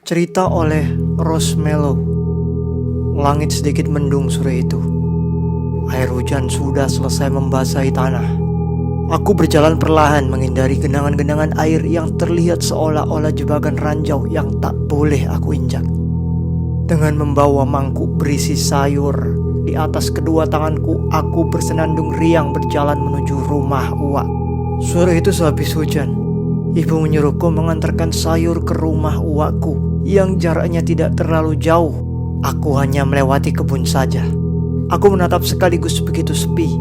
Cerita oleh Rose Mellow. Langit sedikit mendung sore itu. Air hujan sudah selesai membasahi tanah. Aku berjalan perlahan menghindari genangan-genangan air yang terlihat seolah-olah jebakan ranjau yang tak boleh aku injak. Dengan membawa mangkuk berisi sayur di atas kedua tanganku, aku bersenandung riang berjalan menuju rumah Uwa. Sore itu sehabis hujan, ibu menyuruhku mengantarkan sayur ke rumah uwaku yang jaraknya tidak terlalu jauh. Aku hanya melewati kebun saja. Aku menatap sekaligus begitu sepi.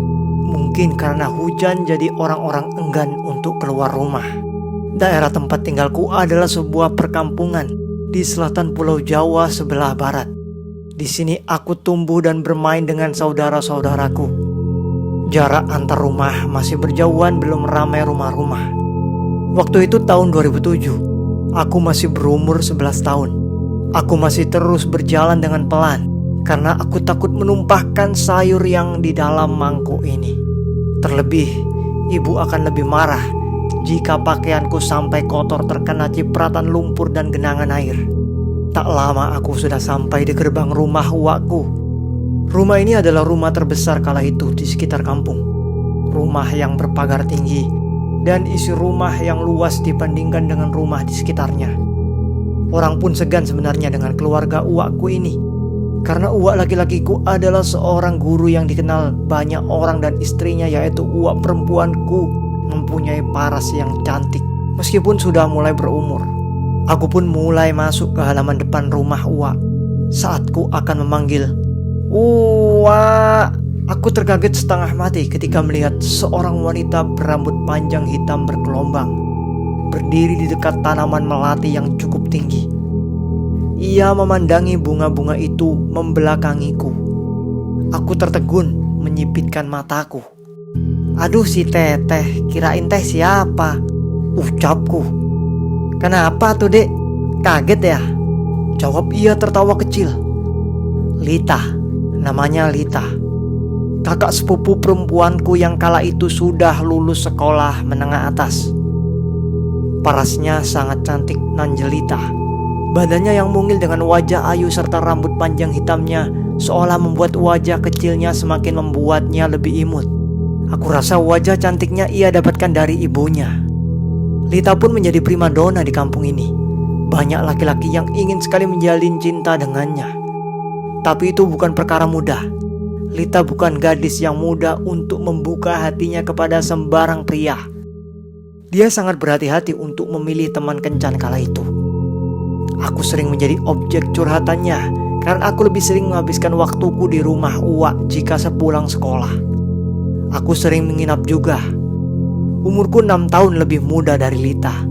Mungkin karena hujan jadi orang-orang enggan untuk keluar rumah. Daerah tempat tinggalku adalah sebuah perkampungan di selatan Pulau Jawa sebelah barat. Di sini aku tumbuh dan bermain dengan saudara-saudaraku. Jarak antar rumah masih berjauhan, belum ramai rumah-rumah. Waktu itu tahun 2007. Aku masih berumur 11 tahun. Aku masih terus berjalan dengan pelan karena aku takut menumpahkan sayur yang di dalam mangkuk ini. Terlebih, ibu akan lebih marah jika pakaianku sampai kotor terkena cipratan lumpur dan genangan air. Tak lama aku sudah sampai di gerbang rumah uwaku. Rumah ini adalah rumah terbesar kala itu di sekitar kampung. Rumah yang berpagar tinggi dan isi rumah yang luas dibandingkan dengan rumah di sekitarnya. Orang pun segan sebenarnya dengan keluarga uwaku ini, karena uwak laki-lakiku adalah seorang guru yang dikenal banyak orang, dan istrinya yaitu uwak perempuanku mempunyai paras yang cantik meskipun sudah mulai berumur. Aku pun mulai masuk ke halaman depan rumah uwak. Saat ku akan memanggil "Uwak", aku terkaget setengah mati ketika melihat seorang wanita berambut panjang hitam bergelombang berdiri di dekat tanaman melati yang cukup tinggi. Ia memandangi bunga-bunga itu membelakangiku. Aku tertegun menyipitkan mataku. "Aduh, si teteh, kirain teh siapa?" ucapku. "Kenapa tuh, Dek? Kaget ya?" jawab ia tertawa kecil. "Lita, namanya Lita. Kakak sepupu perempuanku yang kala itu sudah lulus sekolah menengah atas. Parasnya sangat cantik nan jelita. Badannya yang mungil dengan wajah ayu serta rambut panjang hitamnya seolah membuat wajah kecilnya semakin membuatnya lebih imut. Aku rasa wajah cantiknya ia dapatkan dari ibunya. Lita pun menjadi primadona di kampung ini. Banyak laki-laki yang ingin sekali menjalin cinta dengannya. Tapi itu bukan perkara mudah. Lita bukan gadis yang mudah untuk membuka hatinya kepada sembarang pria. Dia sangat berhati-hati untuk memilih teman kencan kala itu. Aku sering menjadi objek curhatannya karena aku lebih sering menghabiskan waktuku di rumah uwak jika sepulang sekolah. Aku sering menginap juga. Umurku 6 tahun lebih muda dari Lita.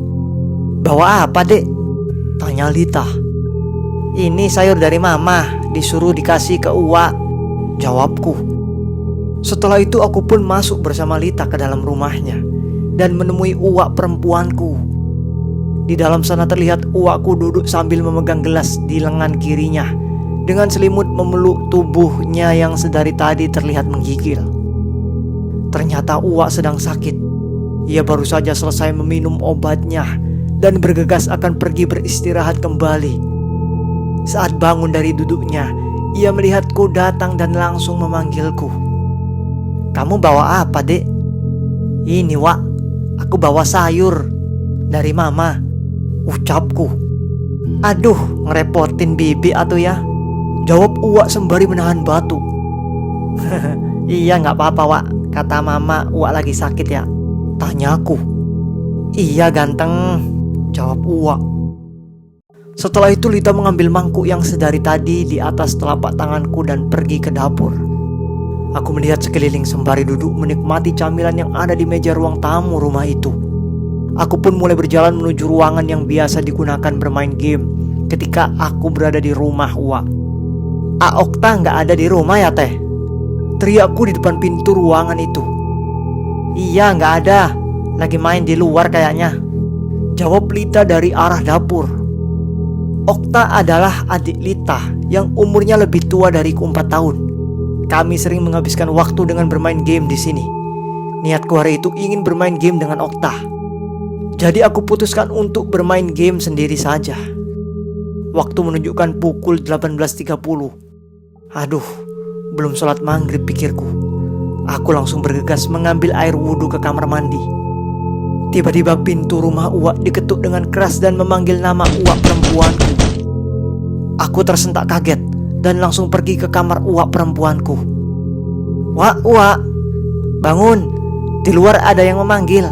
"Bawa apa, Dek?" tanya Lita. "Ini sayur dari mama, disuruh dikasih ke uwak," jawabku. Setelah itu aku pun masuk bersama Lita ke dalam rumahnya dan menemui uwak perempuanku. Di dalam sana terlihat uwakku duduk sambil memegang gelas di lengan kirinya dengan selimut memeluk tubuhnya yang sedari tadi terlihat menggigil. Ternyata uwak sedang sakit. Ia baru saja selesai meminum obatnya dan bergegas akan pergi beristirahat kembali. Saat bangun dari duduknya, ia melihatku datang dan langsung memanggilku. "Kamu bawa apa, Dek?" "Ini, Wak, aku bawa sayur dari mama," ucapku. "Aduh, ngerepotin bibi atuh ya," jawab uwak sembari menahan batuk. "Iya, gak apa-apa, Wak, kata mama uwak lagi sakit ya," tanyaku. "Iya ganteng," jawab uwak. Setelah itu Lita mengambil mangkuk yang sedari tadi di atas telapak tanganku dan pergi ke dapur. Aku melihat sekeliling sembari duduk menikmati camilan yang ada di meja ruang tamu rumah itu. Aku pun mulai berjalan menuju ruangan yang biasa digunakan bermain game ketika aku berada di rumah uwak. "Okta gak ada di rumah ya, Teh?" teriakku di depan pintu ruangan itu. "Iya, gak ada, lagi main di luar kayaknya," jawab Lita dari arah dapur. Okta adalah adik Lita yang umurnya lebih tua dariku 4 tahun. Kami sering menghabiskan waktu dengan bermain game di sini. Niatku hari itu ingin bermain game dengan Okta. Jadi aku putuskan untuk bermain game sendiri saja. Waktu menunjukkan pukul 18.30. Aduh, belum sholat maghrib pikirku. Aku langsung bergegas mengambil air wudhu ke kamar mandi. Tiba-tiba pintu rumah Uwak diketuk dengan keras dan memanggil nama Uwak perempuanku. Aku tersentak kaget dan langsung pergi ke kamar Uwak perempuanku. Uwak, bangun, di luar ada yang memanggil,"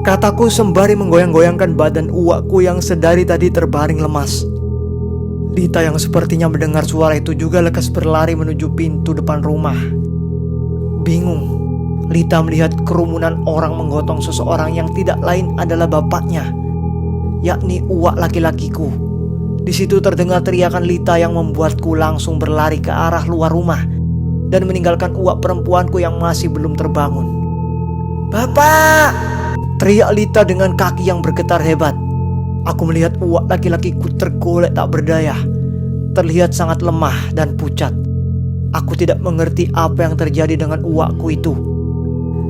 kataku sembari menggoyang-goyangkan badan Uwakku yang sedari tadi terbaring lemas. Lita yang sepertinya mendengar suara itu juga lekas berlari menuju pintu depan rumah. Bingung, Lita melihat kerumunan orang menggotong seseorang yang tidak lain adalah bapaknya, yakni Uwak laki-lakiku. Di situ terdengar teriakan Lita yang membuatku langsung berlari ke arah luar rumah dan meninggalkan Uwak perempuanku yang masih belum terbangun. "Bapak!" teriak Lita dengan kaki yang bergetar hebat. Aku melihat Uwak laki-lakiku tergolek tak berdaya, terlihat sangat lemah dan pucat. Aku tidak mengerti apa yang terjadi dengan Uwakku itu.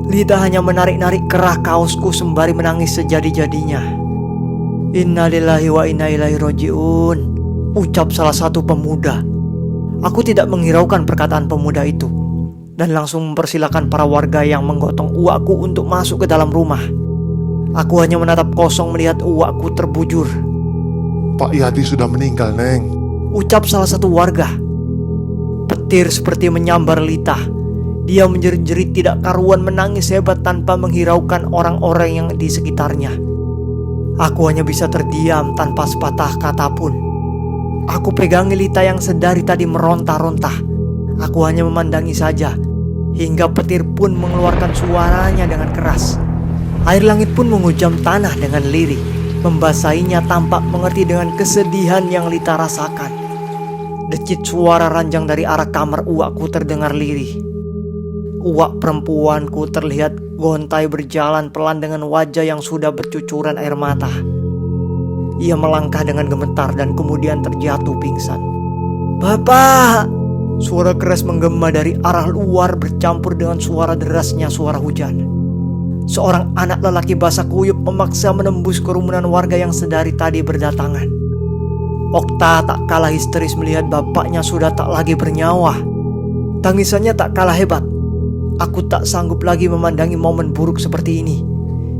Lita hanya menarik-narik kerah kaosku sembari menangis sejadi-jadinya. "Innalillahi wa inna ilaihi roji'un," ucap salah satu pemuda. Aku tidak menghiraukan perkataan pemuda itu dan langsung mempersilahkan para warga yang menggotong Uwakku untuk masuk ke dalam rumah. Aku hanya menatap kosong melihat Uwakku terbujur. "Pak Yadi sudah meninggal, Neng," ucap salah satu warga. Petir seperti menyambar Lita. Dia menjerit-jerit tidak karuan menangis hebat tanpa menghiraukan orang-orang yang di sekitarnya. Aku hanya bisa terdiam tanpa sepatah kata pun. Aku pegangi Lita yang sedari tadi meronta-ronta. Aku hanya memandangi saja, hingga petir pun mengeluarkan suaranya dengan keras. Air langit pun menghujam tanah dengan lirih, membasahinya tampak mengerti dengan kesedihan yang Lita rasakan. Decit suara ranjang dari arah kamar Uwakku terdengar lirih. Uwak perempuanku terlihat gontai berjalan pelan dengan wajah yang sudah bercucuran air mata. Ia melangkah dengan gemetar dan kemudian terjatuh pingsan. "Bapak!" Suara keras menggema dari arah luar bercampur dengan suara derasnya suara hujan. Seorang anak lelaki basah kuyup memaksa menembus kerumunan warga yang sedari tadi berdatangan. Okta tak kalah histeris melihat bapaknya sudah tak lagi bernyawa. Tangisannya tak kalah hebat. Aku tak sanggup lagi memandangi momen buruk seperti ini,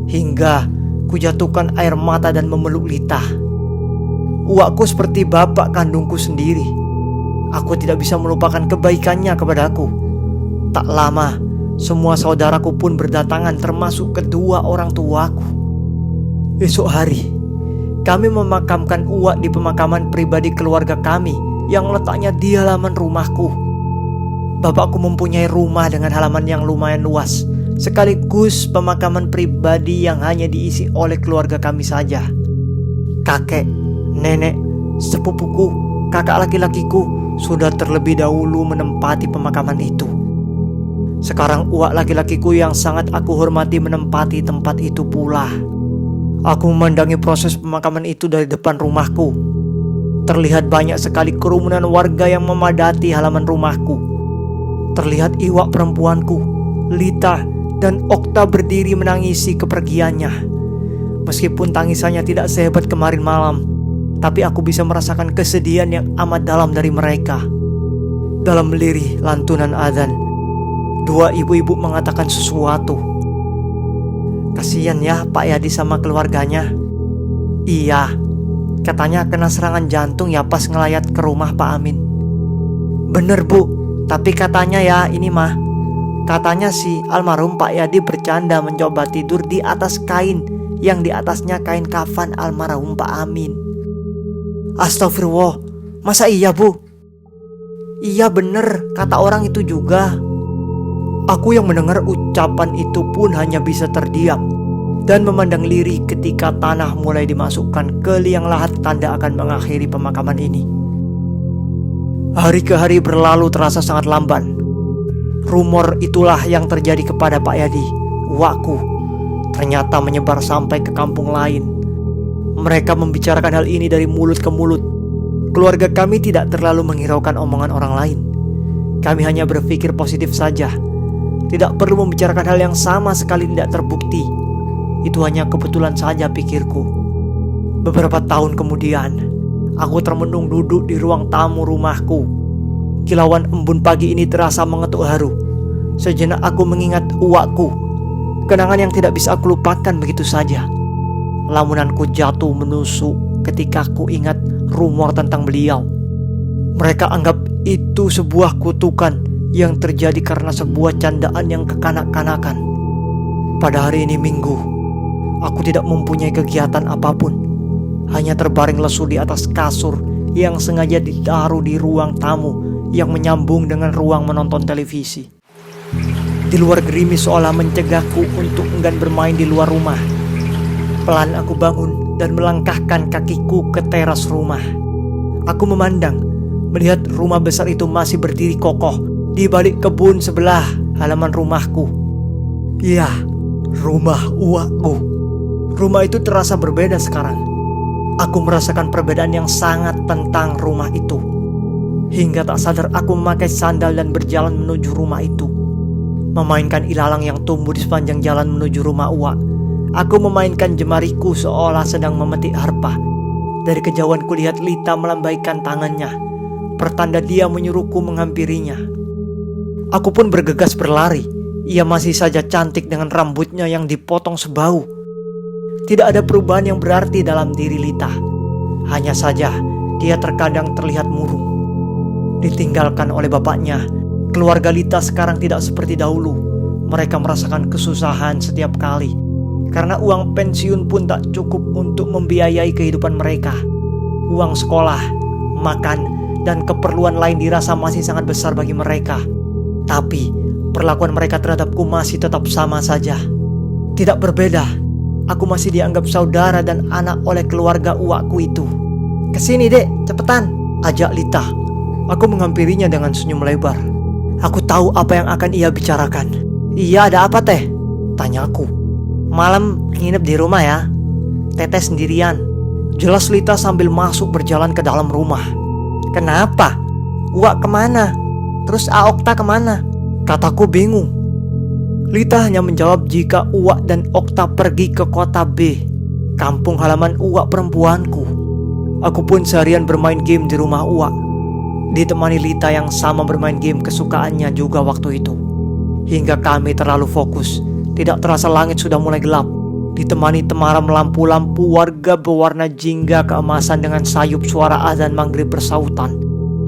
hingga kujatuhkan air mata dan memeluk Lita. Uwakku seperti bapak kandungku sendiri. Aku tidak bisa melupakan kebaikannya kepadaku. Tak lama, semua saudaraku pun berdatangan, termasuk kedua orang tuaku. Esok hari, kami memakamkan Uwak di pemakaman pribadi keluarga kami yang letaknya di halaman rumahku. Bapakku mempunyai rumah dengan halaman yang lumayan luas, sekaligus pemakaman pribadi yang hanya diisi oleh keluarga kami saja. Kakek, nenek, sepupuku, kakak laki-lakiku sudah terlebih dahulu menempati pemakaman itu. Sekarang Uwak laki-lakiku yang sangat aku hormati menempati tempat itu pula. Aku memandangi proses pemakaman itu dari depan rumahku. Terlihat banyak sekali kerumunan warga yang memadati halaman rumahku. Terlihat Uwak perempuanku, Lita, dan Okta berdiri menangisi kepergiannya. Meskipun tangisannya tidak sehebat kemarin malam, tapi aku bisa merasakan kesedihan yang amat dalam dari mereka. Dalam lirih lantunan adzan, dua ibu-ibu mengatakan sesuatu. "Kasian ya Pak Yadi sama keluarganya." "Iya, katanya kena serangan jantung ya pas ngelayat ke rumah Pak Amin." "Bener Bu, tapi katanya ya ini mah, katanya si almarhum Pak Yadi bercanda mencoba tidur di atas kain yang di atasnya kain kafan almarhum Pak Amin." "Astagfirullah, masa iya Bu?" "Iya bener, kata orang itu juga." Aku yang mendengar ucapan itu pun hanya bisa terdiam dan memandang lirih ketika tanah mulai dimasukkan ke liang lahat tanda akan mengakhiri pemakaman ini. Hari ke hari berlalu terasa sangat lamban. Rumor itulah yang terjadi kepada Pak Yadi, Uwakku, ternyata menyebar sampai ke kampung lain. Mereka membicarakan hal ini dari mulut ke mulut. Keluarga kami tidak terlalu menghiraukan omongan orang lain. Kami hanya berpikir positif saja. Tidak perlu membicarakan hal yang sama sekali tidak terbukti. Itu hanya kebetulan saja pikirku. Beberapa tahun kemudian, Aku termenung duduk di ruang tamu rumahku. Kilauan embun pagi ini terasa mengetuk haru. Sejenak aku mengingat uakku. Kenangan yang tidak bisa aku lupakan begitu saja. Lamunanku jatuh menusuk ketika aku ingat rumor tentang beliau. Mereka anggap itu sebuah kutukan yang terjadi karena sebuah candaan yang kekanak-kanakan. Pada hari ini Minggu, aku tidak mempunyai kegiatan apapun. Hanya terbaring lesu di atas kasur yang sengaja ditaruh di ruang tamu yang menyambung dengan ruang menonton televisi. Di luar gerimis seolah mencegahku untuk enggan bermain di luar rumah. Pelan aku bangun dan melangkahkan kakiku ke teras rumah. Aku memandang, melihat rumah besar itu masih berdiri kokoh di balik kebun sebelah halaman rumahku. Ya, rumah uakku. Rumah itu terasa berbeda sekarang. Aku merasakan perbedaan yang sangat tentang rumah itu. Hingga tak sadar aku memakai sandal dan berjalan menuju rumah itu. Memainkan ilalang yang tumbuh di sepanjang jalan menuju rumah uak. Aku memainkan jemariku seolah sedang memetik harpa. Dari kejauhan kulihat Lita melambaikan tangannya, pertanda dia menyuruhku menghampirinya. Aku pun bergegas berlari. Ia masih saja cantik dengan rambutnya yang dipotong sebau. Tidak ada perubahan yang berarti dalam diri Lita. Hanya saja dia terkadang terlihat murung. Ditinggalkan oleh bapaknya, keluarga Lita sekarang tidak seperti dahulu. Mereka merasakan kesusahan setiap kali. Karena uang pensiun pun tak cukup untuk membiayai kehidupan mereka. Uang sekolah, makan, dan keperluan lain dirasa masih sangat besar bagi mereka. Tapi perlakuan mereka terhadapku masih tetap sama saja. Tidak berbeda. Aku masih dianggap saudara dan anak oleh keluarga uakku itu. Kesini dek, cepetan, ajak Lita. Aku menghampirinya dengan senyum lebar. Aku tahu apa yang akan ia bicarakan. Iya, ada apa teh? Tanyaku. Malam nginep di rumah ya? Teteh sendirian. Jelas Lita sambil masuk berjalan ke dalam rumah. Kenapa? Uak kemana? Terus Okta kemana? Kataku bingung. Lita hanya menjawab jika Uak dan Okta pergi ke kota B, kampung halaman Uak perempuanku. Aku pun seharian bermain game di rumah Uak, ditemani Lita yang sama bermain game kesukaannya juga waktu itu. Hingga kami terlalu fokus, tidak terasa langit sudah mulai gelap. Ditemani temaram lampu-lampu warga berwarna jingga keemasan dengan sayup suara azan maghrib bersautan.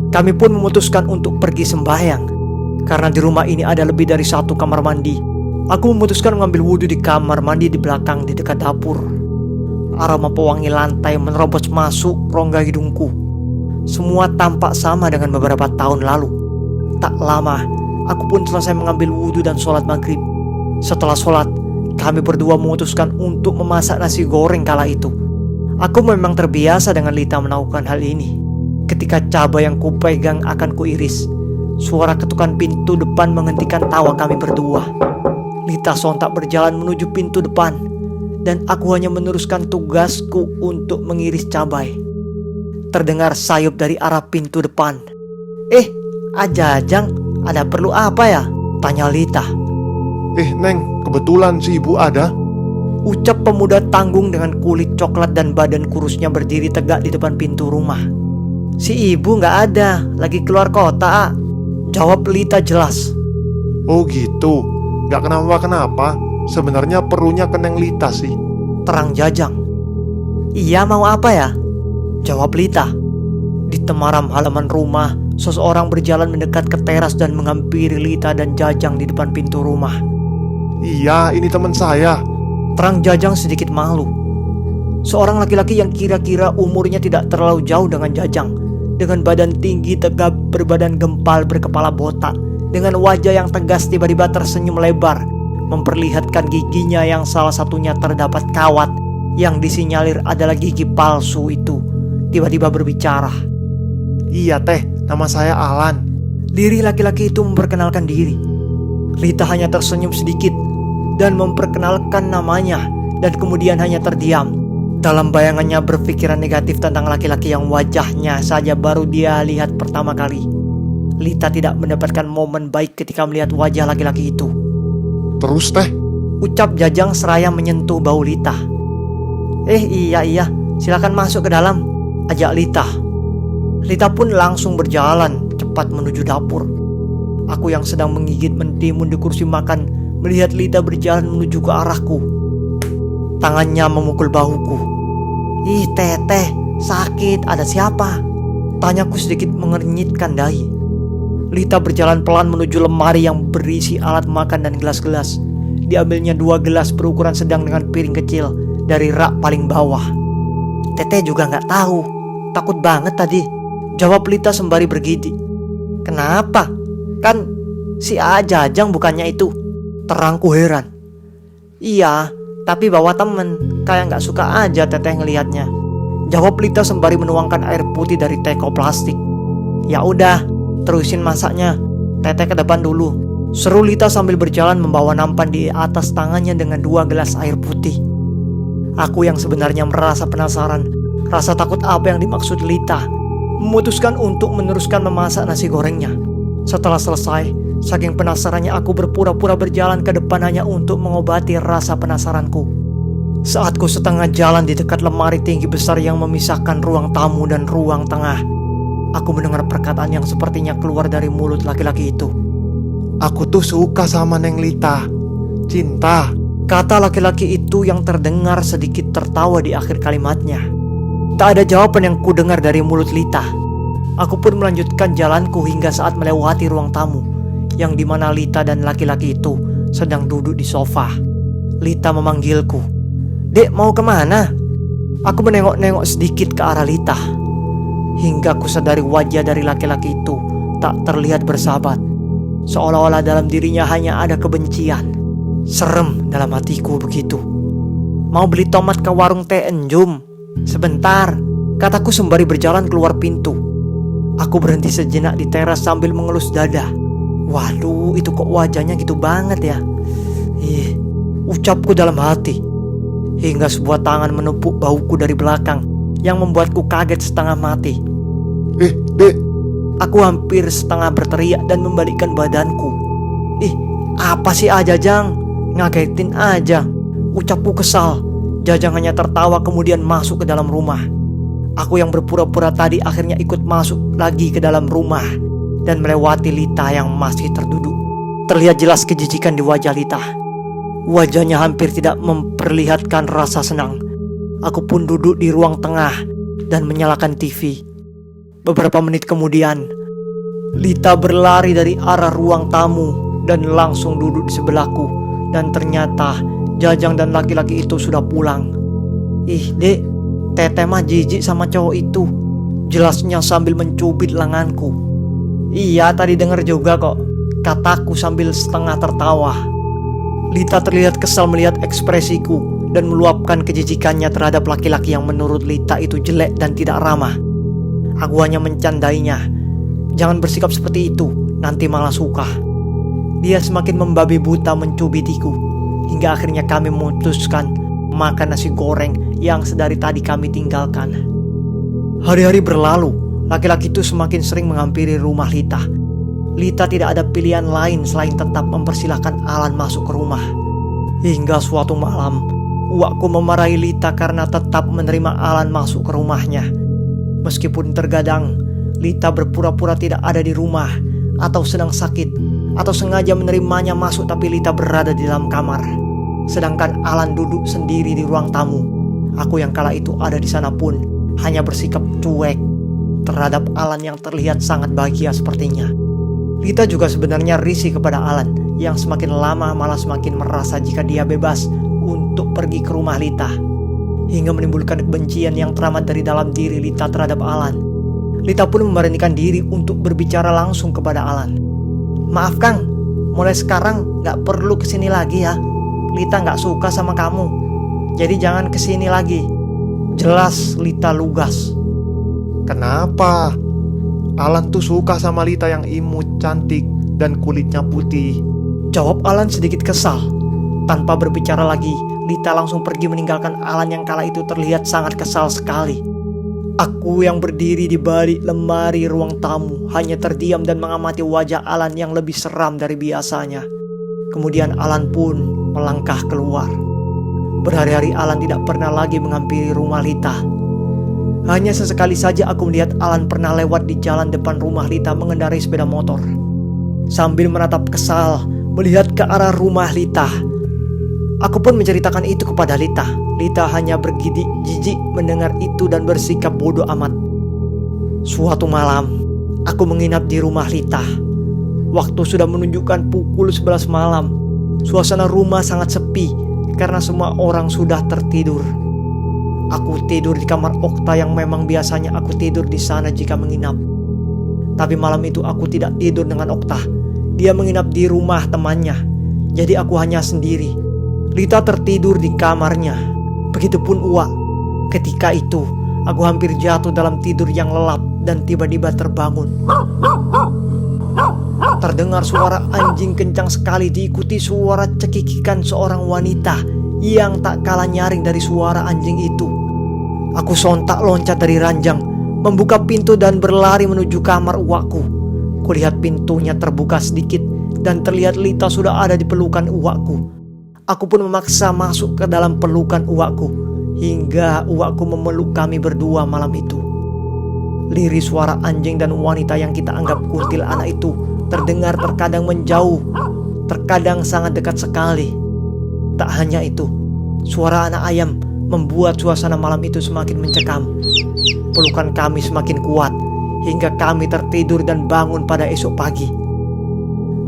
Kami pun memutuskan untuk pergi sembahyang. Karena di rumah ini ada lebih dari satu kamar mandi, aku memutuskan mengambil wudhu di kamar mandi di belakang di dekat dapur. Aroma pewangi lantai menerobos masuk rongga hidungku. Semua tampak sama dengan beberapa tahun lalu. Tak lama, aku pun selesai mengambil wudhu dan sholat maghrib. Setelah sholat, kami berdua memutuskan untuk memasak nasi goreng kala itu. Aku memang terbiasa dengan Lita melakukan hal ini. Ketika cabai yang kupegang akan kuiris, suara ketukan pintu depan menghentikan tawa kami berdua. Lita sontak berjalan menuju pintu depan, dan aku hanya meneruskan tugasku untuk mengiris cabai. Terdengar sayup dari arah pintu depan. Ajajang, ada perlu apa ya? Tanya Lita. Neng, kebetulan si ibu ada. Ucap pemuda tanggung dengan kulit coklat dan badan kurusnya berdiri tegak di depan pintu rumah. Si ibu gak ada, lagi keluar kota. Jawab Lita jelas. Oh gitu, gak kenapa-kenapa. Sebenarnya perlunya ke Neng Lita sih. Terang Jajang. Iya, mau apa ya? Jawab Lita. Di temaram halaman rumah, seseorang berjalan mendekat ke teras dan menghampiri Lita dan Jajang di depan pintu rumah. Iya, ini teman saya. Terang Jajang sedikit malu. Seorang laki-laki yang kira-kira umurnya tidak terlalu jauh dengan Jajang, dengan badan tinggi tegap berbadan gempal berkepala botak, dengan wajah yang tegas tiba-tiba tersenyum lebar, memperlihatkan giginya yang salah satunya terdapat kawat yang disinyalir adalah gigi palsu itu. Tiba-tiba berbicara. Iya teh, nama saya Alan. Diri laki-laki itu memperkenalkan diri. Lita hanya tersenyum sedikit dan memperkenalkan namanya, dan kemudian hanya terdiam. Dalam bayangannya berpikiran negatif tentang laki-laki yang wajahnya saja baru dia lihat pertama kali. Lita tidak mendapatkan momen baik ketika melihat wajah laki-laki itu. Terus teh? Ucap Jajang seraya menyentuh bau Lita. Iya, silakan masuk ke dalam. ajak Lita. Lita pun langsung berjalan cepat menuju dapur. Aku yang sedang menggigit mentimun di kursi makan melihat Lita berjalan menuju ke arahku. Tangannya memukul bahuku. "Ih teteh, sakit, ada siapa?" tanyaku sedikit mengernyitkan dahi. Lita berjalan pelan menuju lemari yang berisi alat makan dan gelas-gelas. Diambilnya 2 gelas berukuran sedang dengan piring kecil dari rak paling bawah. "Teteh juga gak tahu, takut banget tadi," jawab Lita sembari bergidik. "Kenapa? Kan si Jajang bukannya itu?" terangku heran. "Iya, tapi bawa temen, kayak gak suka aja teteh ngelihatnya," jawab Lita sembari menuangkan air putih dari teko plastik. "Ya udah, terusin masaknya, teteh ke depan dulu," seru Lita sambil berjalan membawa nampan di atas tangannya dengan 2 gelas air putih. Aku yang sebenarnya merasa penasaran, rasa takut apa yang dimaksud Lita, memutuskan untuk meneruskan memasak nasi gorengnya. Setelah selesai, saking penasarannya aku berpura-pura berjalan ke depan hanya untuk mengobati rasa penasaranku. Saat ku setengah jalan di dekat lemari tinggi besar yang memisahkan ruang tamu dan ruang tengah, aku mendengar perkataan yang sepertinya keluar dari mulut laki-laki itu. "Aku tuh suka sama Neng Lita. Cinta." Kata laki-laki itu yang terdengar sedikit tertawa di akhir kalimatnya. Tak ada jawaban yang ku dengar dari mulut Lita. Aku pun melanjutkan jalanku hingga saat melewati ruang tamu, yang dimana Lita dan laki-laki itu sedang duduk di sofa. Lita memanggilku. "Dek, mau kemana?" Aku menengok-nengok sedikit ke arah Lita, hingga ku sadari wajah dari laki-laki itu tak terlihat bersahabat. Seolah-olah dalam dirinya hanya ada kebencian. Serem dalam hatiku begitu. "Mau beli tomat ke warung teh Enjum? Sebentar," kataku sembari berjalan keluar pintu. Aku berhenti sejenak di teras sambil mengelus dada. "Waduh, itu kok wajahnya gitu banget ya?" Ucapku dalam hati. Hingga sebuah tangan menepuk bahuku dari belakang yang membuatku kaget setengah mati. Dek." Aku hampir setengah berteriak dan membalikkan badanku. Apa sih Jajang? Ngagetin aja," ucapku kesal. Jajang hanya tertawa kemudian masuk ke dalam rumah. Aku yang berpura-pura tadi akhirnya ikut masuk lagi ke dalam rumah dan melewati Lita yang masih terduduk. Terlihat jelas kejijikan di wajah Lita. Wajahnya hampir tidak memperlihatkan rasa senang. Aku pun duduk di ruang tengah dan menyalakan TV. Beberapa menit kemudian, Lita berlari dari arah ruang tamu dan langsung duduk di sebelahku. Dan ternyata Jajang dan laki-laki itu sudah pulang. "Dek, teteh mah jijik sama cowok itu," jelasnya sambil mencubit lenganku. "Iya, tadi denger juga kok," kataku sambil setengah tertawa. Lita terlihat kesal melihat ekspresiku dan meluapkan kejijikannya terhadap laki-laki yang menurut Lita itu jelek dan tidak ramah. Aku hanya mencandainya. "Jangan bersikap seperti itu, nanti malah suka." Dia semakin membabi buta mencubitiku, hingga akhirnya kami memutuskan makan nasi goreng yang sedari tadi kami tinggalkan. Hari-hari berlalu, laki-laki itu semakin sering menghampiri rumah Lita. Lita tidak ada pilihan lain selain tetap mempersilahkan Alan masuk ke rumah. Hingga suatu malam, uakku memarahi Lita karena tetap menerima Alan masuk ke rumahnya. Meskipun terkadang Lita berpura-pura tidak ada di rumah, atau sedang sakit, atau sengaja menerimanya masuk tapi Lita berada di dalam kamar. Sedangkan Alan duduk sendiri di ruang tamu. Aku yang kala itu ada di sana pun hanya bersikap cuek terhadap Alan yang terlihat sangat bahagia sepertinya. Lita juga sebenarnya risih kepada Alan yang semakin lama malah semakin merasa jika dia bebas untuk pergi ke rumah Lita, hingga menimbulkan kebencian yang teramat dari dalam diri Lita terhadap Alan. Lita pun memberanikan diri untuk berbicara langsung kepada Alan. "Maaf Kang, mulai sekarang gak perlu kesini lagi ya. Lita gak suka sama kamu, jadi jangan kesini lagi," jelas Lita lugas. "Kenapa? Alan tuh suka sama Lita yang imut, cantik, dan kulitnya putih," jawab Alan sedikit kesal. Tanpa berbicara lagi, Lita langsung pergi meninggalkan Alan yang kala itu terlihat sangat kesal sekali. Aku yang berdiri di balik lemari ruang tamu hanya terdiam dan mengamati wajah Alan yang lebih seram dari biasanya. Kemudian Alan pun melangkah keluar. Berhari-hari Alan tidak pernah lagi menghampiri rumah Lita. Hanya sesekali saja aku melihat Alan pernah lewat di jalan depan rumah Lita mengendarai sepeda motor. Sambil menatap kesal melihat ke arah rumah Lita. Aku pun menceritakan itu kepada Lita. Lita hanya bergidik jijik mendengar itu dan bersikap bodoh amat. Suatu malam, aku menginap di rumah Lita. Waktu sudah menunjukkan pukul 11 malam. Suasana rumah sangat sepi karena semua orang sudah tertidur. Aku tidur di kamar Okta yang memang biasanya aku tidur di sana jika menginap. Tapi malam itu aku tidak tidur dengan Okta. Dia menginap di rumah temannya. Jadi aku hanya sendiri. Lita tertidur di kamarnya. Begitupun Uwa. Ketika itu, aku hampir jatuh dalam tidur yang lelap dan tiba-tiba terbangun. Terdengar suara anjing kencang sekali diikuti suara cekikikan seorang wanita yang tak kalah nyaring dari suara anjing itu. Aku sontak loncat dari ranjang, membuka pintu dan berlari menuju kamar uakku. Kulihat pintunya terbuka sedikit dan terlihat Lita sudah ada di pelukan uakku. Aku pun memaksa masuk ke dalam pelukan uakku hingga uakku memeluk kami berdua malam itu. Lirih suara anjing dan wanita yang kita anggap kuntilanak itu terdengar terkadang menjauh, terkadang sangat dekat sekali. Tak hanya itu, suara anak ayam membuat suasana malam itu semakin mencekam. Pelukan kami semakin kuat hingga kami tertidur dan bangun pada esok pagi.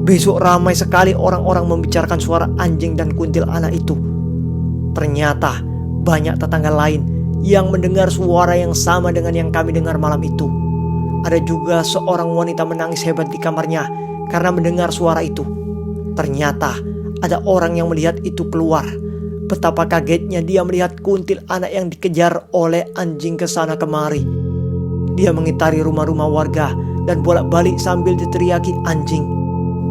Besok ramai sekali orang-orang membicarakan suara anjing dan kuntilanak itu. Ternyata banyak tetangga lain yang mendengar suara yang sama dengan yang kami dengar malam itu. Ada juga seorang wanita menangis hebat di kamarnya karena mendengar suara itu. Ternyata ada orang yang melihat itu keluar. Betapa kagetnya dia melihat kuntilanak yang dikejar oleh anjing ke sana kemari. Dia mengitari rumah-rumah warga dan bolak-balik sambil diteriaki anjing.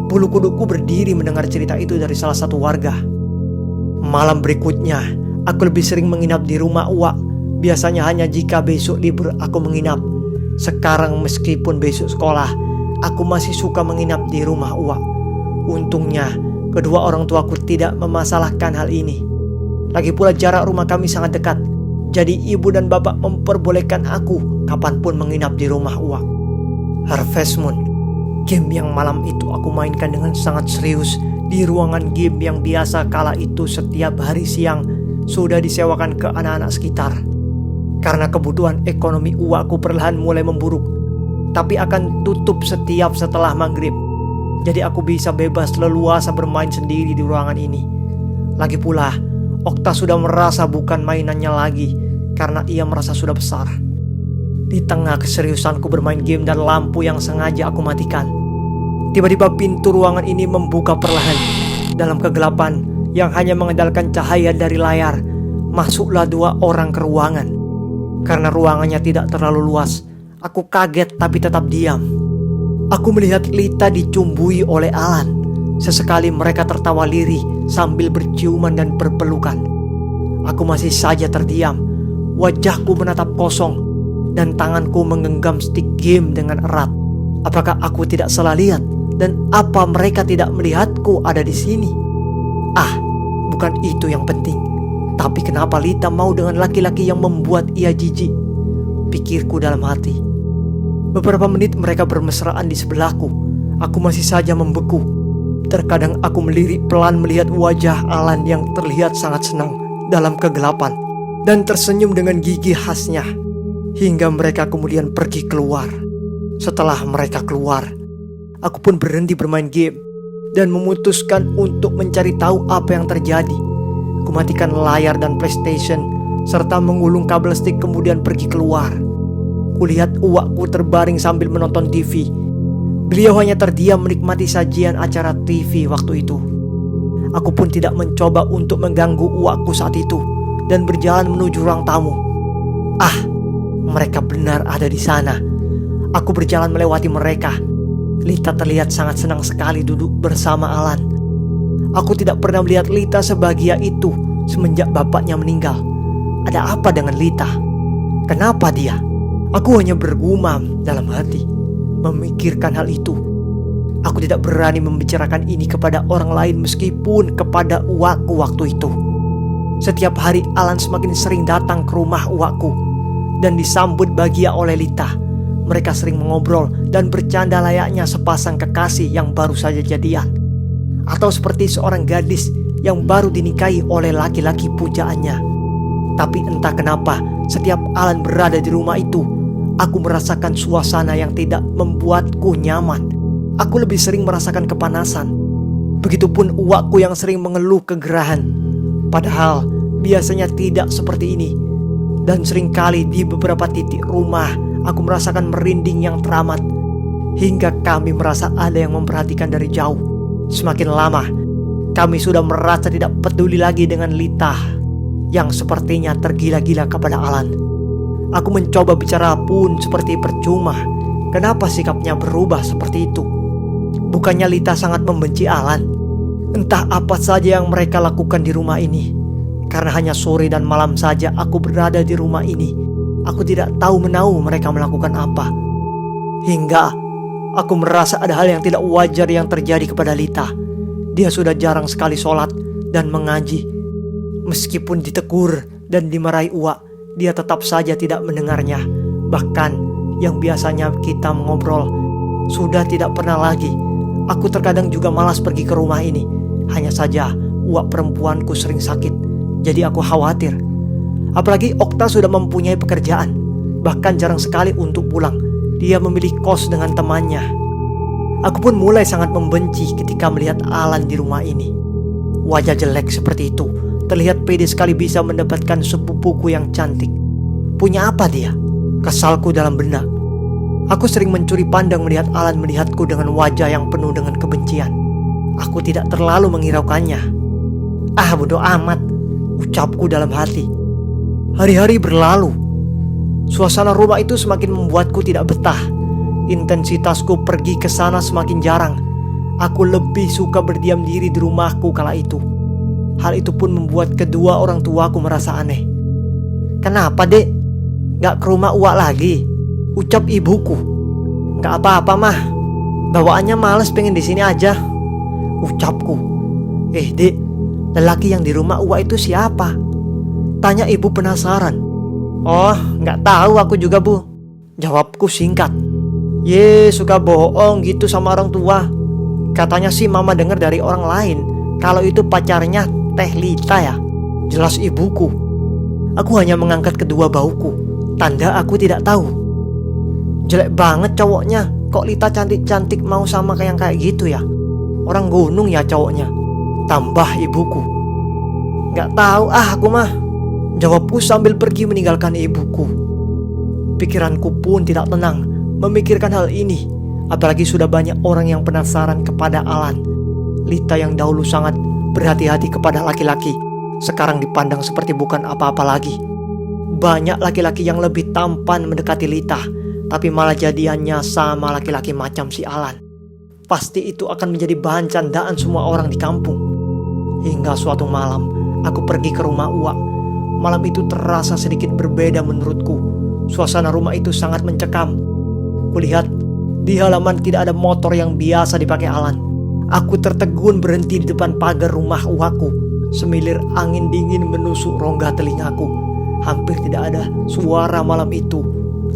Bulu kudukku berdiri mendengar cerita itu dari salah satu warga. Malam berikutnya, aku lebih sering menginap di rumah Uwa. Biasanya hanya jika besok libur aku menginap. Sekarang meskipun besok sekolah, aku masih suka menginap di rumah Uwa. Untungnya, kedua orang tuaku tidak memasalahkan hal ini. Lagi pula jarak rumah kami sangat dekat. Jadi ibu dan bapak memperbolehkan aku kapanpun menginap di rumah Uwa. Harvest Moon, game yang malam itu aku mainkan dengan sangat serius di ruangan game yang biasa kala itu setiap hari siang sudah disewakan ke anak-anak sekitar. Karena kebutuhan ekonomi uakku perlahan mulai memburuk, tapi akan tutup setiap setelah maghrib. Jadi aku bisa bebas leluasa bermain sendiri di ruangan ini. Lagi pula, Okta sudah merasa bukan mainannya lagi karena ia merasa sudah besar. Di tengah keseriusanku bermain game dan lampu yang sengaja aku matikan, tiba-tiba pintu ruangan ini membuka perlahan. Dalam kegelapan yang hanya mengandalkan cahaya dari layar, masuklah dua orang ke ruangan. Karena ruangannya tidak terlalu luas, aku kaget tapi tetap diam. Aku melihat Lita dicumbui oleh Alan. Sesekali mereka tertawa lirih sambil berciuman dan berpelukan. Aku masih saja terdiam. Wajahku menatap kosong dan tanganku menggenggam stick game dengan erat. Apakah aku tidak salah lihat? Dan apa mereka tidak melihatku ada di sini? Bukan itu yang penting. Tapi kenapa Lita mau dengan laki-laki yang membuat ia jijik? Pikirku dalam hati. Beberapa menit mereka bermesraan di sebelahku. Aku masih saja membeku. Terkadang aku melirik pelan melihat wajah Alan yang terlihat sangat senang dalam kegelapan dan tersenyum dengan gigi khasnya. Hingga mereka kemudian pergi keluar. Setelah mereka keluar, aku pun berhenti bermain game dan memutuskan untuk mencari tahu apa yang terjadi. Kumatikan layar dan PlayStation serta mengulung kabel stick kemudian pergi keluar. Kulihat uakku terbaring sambil menonton TV. Beliau hanya terdiam menikmati sajian acara TV waktu itu. Aku pun tidak mencoba untuk mengganggu uakku saat itu dan berjalan menuju ruang tamu. Mereka benar ada di sana. Aku berjalan melewati mereka. Lita terlihat sangat senang sekali duduk bersama Alan. Aku tidak pernah melihat Lita sebahagia itu semenjak bapaknya meninggal. Ada apa dengan Lita? Kenapa dia? Aku hanya bergumam dalam hati, memikirkan hal itu. Aku tidak berani membicarakan ini kepada orang lain meskipun kepada uakku waktu itu. Setiap hari Alan semakin sering datang ke rumah uakku. dan disambut bahagia oleh Lita. Mereka sering mengobrol dan bercanda layaknya sepasang kekasih yang baru saja jadian. Atau seperti seorang gadis yang baru dinikahi oleh laki-laki pujaannya. Tapi entah kenapa, setiap Alan berada di rumah itu, aku merasakan suasana yang tidak membuatku nyaman. Aku lebih sering merasakan kepanasan. Begitupun uakku yang sering mengeluh kegerahan. Padahal biasanya tidak seperti ini. Dan seringkali di beberapa titik rumah, aku merasakan merinding yang teramat. Hingga kami merasa ada yang memperhatikan dari jauh. Semakin lama, kami sudah merasa tidak peduli lagi dengan Lita yang sepertinya tergila-gila kepada Alan. Aku mencoba bicara pun seperti percuma. Kenapa sikapnya berubah seperti itu? Bukannya Lita sangat membenci Alan? Entah apa saja yang mereka lakukan di rumah ini. Karena hanya sore dan malam saja aku berada di rumah ini. Aku tidak tahu menahu mereka melakukan apa. Hingga aku merasa ada hal yang tidak wajar yang terjadi kepada Lita. Dia sudah jarang sekali sholat dan mengaji. Meskipun ditegur dan dimarahi uak, dia tetap saja tidak mendengarnya. Bahkan yang biasanya kita mengobrol sudah tidak pernah lagi. Aku terkadang juga malas pergi ke rumah ini. Hanya saja uak perempuanku sering sakit. Jadi aku khawatir. Apalagi Okta sudah mempunyai pekerjaan. Bahkan jarang sekali untuk pulang. Dia memilih kos dengan temannya. Aku pun mulai sangat membenci ketika melihat Alan di rumah ini. Wajah jelek seperti itu terlihat pede sekali bisa mendapatkan sepupuku yang cantik. Punya apa dia? Kesalku dalam benak. Aku sering mencuri pandang melihat Alan melihatku dengan wajah yang penuh dengan kebencian. Aku tidak terlalu menghiraukannya. Ah, bodoh amat, ucapku dalam hati. Hari-hari berlalu. Suasana rumah itu semakin membuatku tidak betah. Intensitasku pergi ke sana semakin jarang. Aku lebih suka berdiam diri di rumahku kala itu. Hal itu pun membuat kedua orang tuaku merasa aneh. Kenapa, Dek? Gak ke rumah uak lagi? Ucap ibuku. Gak apa-apa, Mah. Bawaannya males, pengen di sini aja. Ucapku. Dek, lelaki yang di rumah uak itu siapa? Tanya ibu penasaran. Oh, gak tahu aku juga, Bu. Jawabku singkat. Ye, suka bohong gitu sama orang tua. Katanya sih mama dengar dari orang lain kalau itu pacarnya Teh Lita ya. Jelas ibuku. Aku hanya mengangkat kedua bauku. Tanda aku tidak tahu. Jelek banget cowoknya. Kok Lita cantik-cantik mau sama kayak gitu ya? Orang gunung ya cowoknya. Tambah ibuku. Gak tahu aku mah. Jawabku sambil pergi meninggalkan ibuku. Pikiranku pun tidak tenang memikirkan hal ini. Apalagi sudah banyak orang yang penasaran kepada Alan. Lita yang dahulu sangat berhati-hati kepada laki-laki, sekarang dipandang seperti bukan apa-apa lagi. Banyak laki-laki yang lebih tampan mendekati Lita, tapi malah jadiannya sama laki-laki macam si Alan. Pasti itu akan menjadi bahan candaan semua orang di kampung. Hingga suatu malam, aku pergi ke rumah uak. Malam itu terasa sedikit berbeda menurutku. Suasana rumah itu sangat mencekam. Kulihat di halaman tidak ada motor yang biasa dipakai Alan. Aku tertegun berhenti di depan pagar rumah uakku. Semilir angin dingin menusuk rongga telingaku. Hampir tidak ada suara malam itu.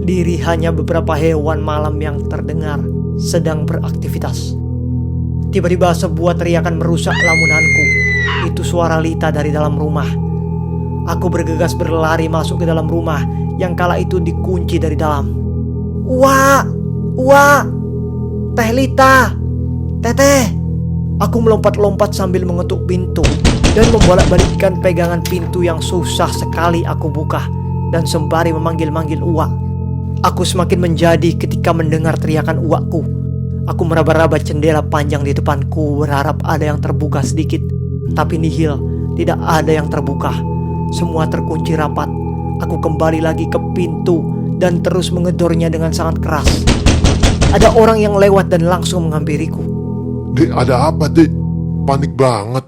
Diri hanya beberapa hewan malam yang terdengar sedang beraktivitas. Tiba-tiba sebuah teriakan merusak lamunanku. Itu suara Lita dari dalam rumah. Aku bergegas berlari masuk ke dalam rumah yang kala itu dikunci dari dalam. Wah, Teh Lita, Teteh. Aku melompat-lompat sambil mengetuk pintu dan membolak-balikkan pegangan pintu yang susah sekali aku buka dan sembari memanggil-manggil uak. Aku semakin menjadi ketika mendengar teriakan uakku. Aku meraba-raba jendela panjang di depanku berharap ada yang terbuka sedikit, tapi nihil, tidak ada yang terbuka. Semua terkunci rapat. Aku kembali lagi ke pintu dan terus mengedornya dengan sangat keras. Ada orang yang lewat dan langsung menghampiriku. Dek, ada apa, Dek? Panik banget.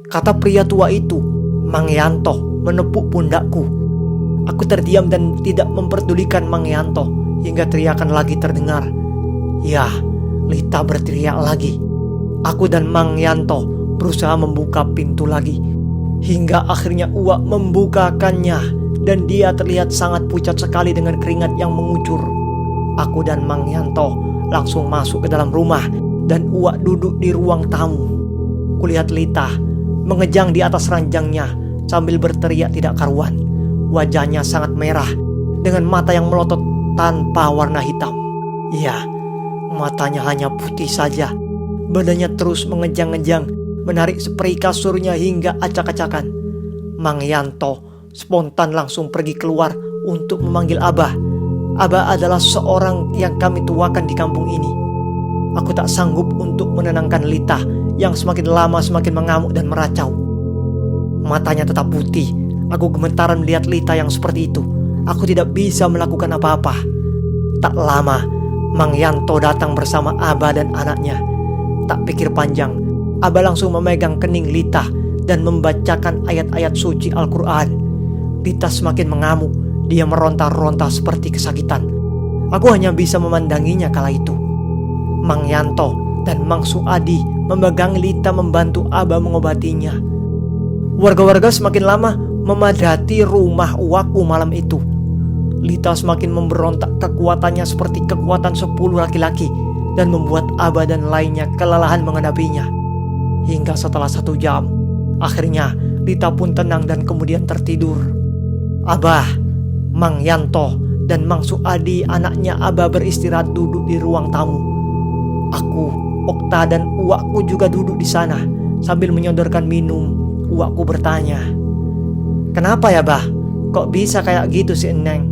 Kata pria tua itu. Mang Yanto menepuk pundakku. Aku terdiam dan tidak memperdulikan Mang Yanto hingga teriakan lagi terdengar. Ya, Lita berteriak lagi. Aku dan Mang Yanto berusaha membuka pintu lagi hingga akhirnya uak membukakannya dan dia terlihat sangat pucat sekali dengan keringat yang mengucur. Aku dan Mang Yanto langsung masuk ke dalam rumah dan Uwak duduk di ruang tamu. Kulihat Lita mengejang di atas ranjangnya sambil berteriak tidak karuan. Wajahnya sangat merah dengan mata yang melotot tanpa warna hitam. Iya, matanya hanya putih saja. Badannya terus mengejang-ngejang, menarik sprei kasurnya hingga acak-acakan. Mang Yanto spontan langsung pergi keluar untuk memanggil Abah. Abah adalah seorang yang kami tuakan di kampung ini. Aku tak sanggup untuk menenangkan Lita yang semakin lama semakin mengamuk dan meracau. Matanya tetap putih. Aku gemetaran melihat Lita yang seperti itu. Aku tidak bisa melakukan apa-apa. Tak lama, Mang Yanto datang bersama Abah dan anaknya. Tak pikir panjang, Abah langsung memegang kening Lita dan membacakan ayat-ayat suci Al-Quran. Lita semakin mengamuk. Dia meronta-ronta seperti kesakitan. Aku hanya bisa memandanginya kala itu. Mang Yanto dan Mang Suadi memegang Lita membantu Abah mengobatinya. Warga-warga semakin lama memadati rumah Uwakku malam itu. Lita semakin memberontak, kekuatannya seperti kekuatan 10 laki-laki dan membuat Abah dan lainnya kelelahan menghadapinya. Hingga setelah 1 jam, akhirnya Lita pun tenang dan kemudian tertidur. Abah, Mang Yanto, dan Mang Suadi anaknya Abah beristirahat duduk di ruang tamu. Aku, Okta dan Uwakku juga duduk di sana sambil menyodorkan minum. Uwakku bertanya, "Kenapa ya, Bah? Kok bisa kayak gitu si Eneng?"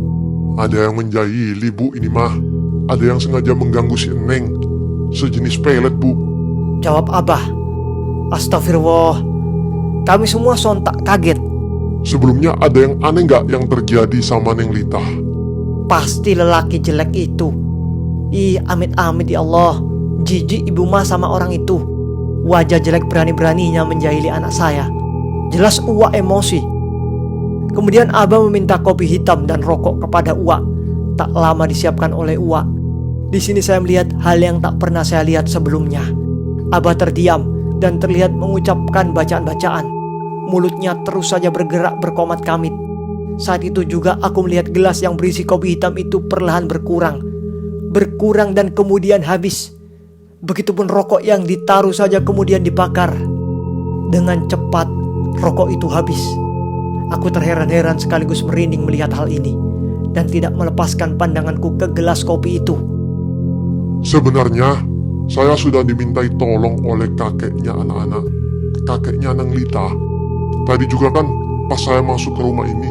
Ada yang menjahili, Bu, ini mah. Ada yang sengaja mengganggu si Eneng. Sejenis pelet, Bu. Jawab Abah. Astagfirullah. Kami semua sontak kaget. Sebelumnya ada yang aneh nggak yang terjadi sama Neng Lita? Pasti lelaki jelek itu. Ih, amit-amit ya Allah. Jijik ibu mah sama orang itu. Wajah jelek berani-beraninya menjahili anak saya. Jelas Uwak emosi. Kemudian Abah meminta kopi hitam dan rokok kepada Uwak. Tak lama disiapkan oleh Uwak. Di sini saya melihat hal yang tak pernah saya lihat sebelumnya. Abah terdiam dan terlihat mengucapkan bacaan-bacaan. Mulutnya terus saja bergerak berkomat kamit. Saat itu juga aku melihat gelas yang berisi kopi hitam itu perlahan berkurang. Berkurang dan kemudian habis. Begitupun rokok yang ditaruh saja kemudian dibakar. Dengan cepat rokok itu habis. Aku terheran-heran sekaligus merinding melihat hal ini dan tidak melepaskan pandanganku ke gelas kopi itu. Sebenarnya, saya sudah dimintai tolong oleh kakeknya anak-anak. Kakeknya Neng Lita. Tadi juga kan pas saya masuk ke rumah ini,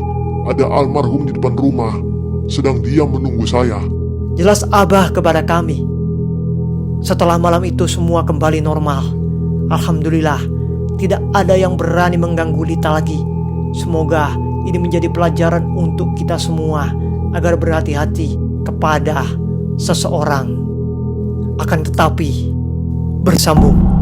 ada almarhum di depan rumah. Sedang dia menunggu saya. Jelas Abah kepada kami. Setelah malam itu semua kembali normal. Alhamdulillah, tidak ada yang berani mengganggu Lita lagi. Semoga ini menjadi pelajaran untuk kita semua agar berhati-hati kepada seseorang. Akan tetapi, bersambung.